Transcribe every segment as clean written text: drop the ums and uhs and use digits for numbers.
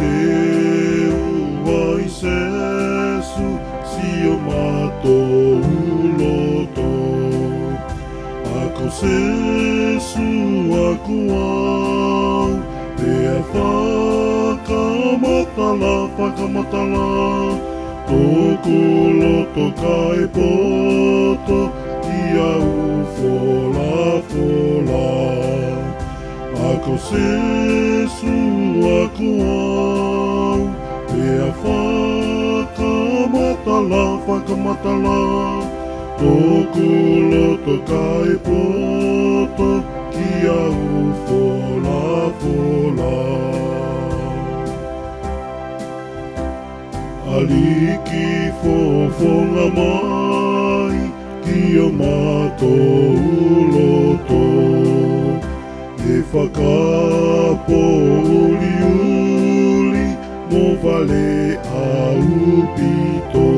ke ua i sesu si o mātou loto. Ako sesu aku au, pea whakamatala, tōku loto kai poto, ki au fola. Ako sesu aku au, pea whakamatala, tōku loto kai poto, ki au fola. Aliki fofonga mai, ki o mātou loto. E whakapo uli, mo vale au pito.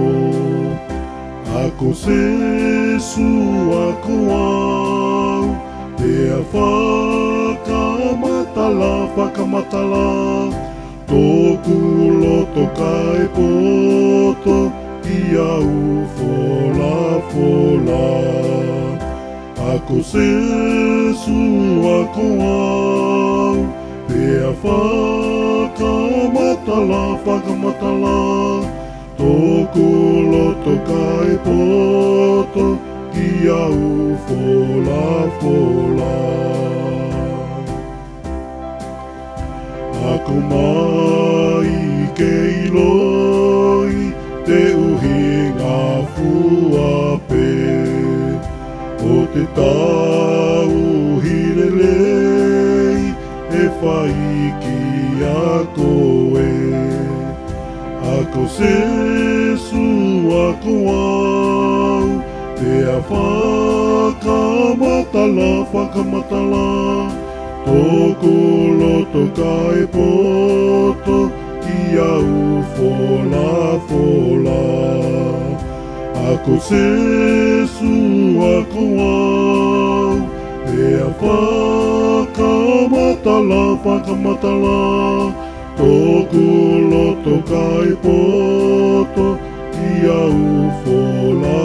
Ako sesu aku au, pea whakamatala, tōku loto kai poto, ki au fola. Ako sesu aku au, pea whakamatala, tōku loto kai poto, ki au fola. Ako mai ke iloi, te uhinga fuape. O te tau hirelei, e whai ki a koe. Ako sesu aku au, pea whakamatala, tōku loto kai poto, ki au fola. Ako sesu aku au, pea whakamatala, tōku loto kai poto, ki au fola.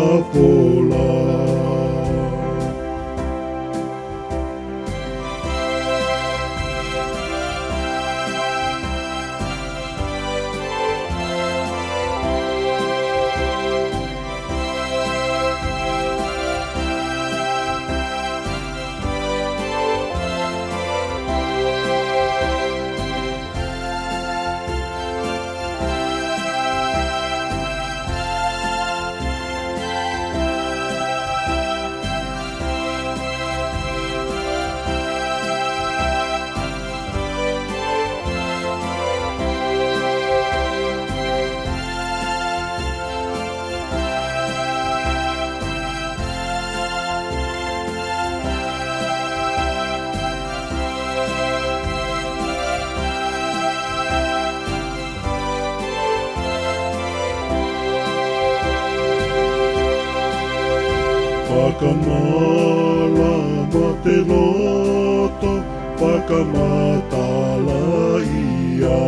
Whakamala ma te loto, whakamatala ia.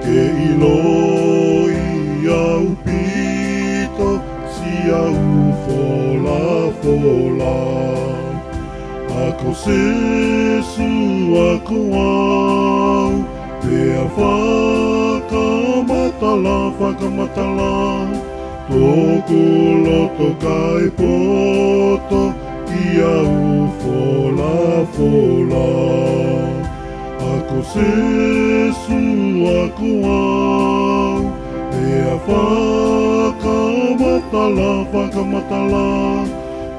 Ke iloi au pito, si au fola. Ako sesu aku au, pea whakamatala, tōku loto kai poto, ki au fola. Ako sesu aku au, pea whakamatala,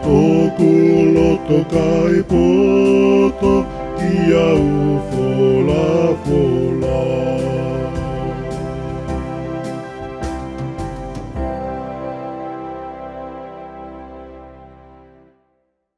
tōku loto kai poto, ki au fola.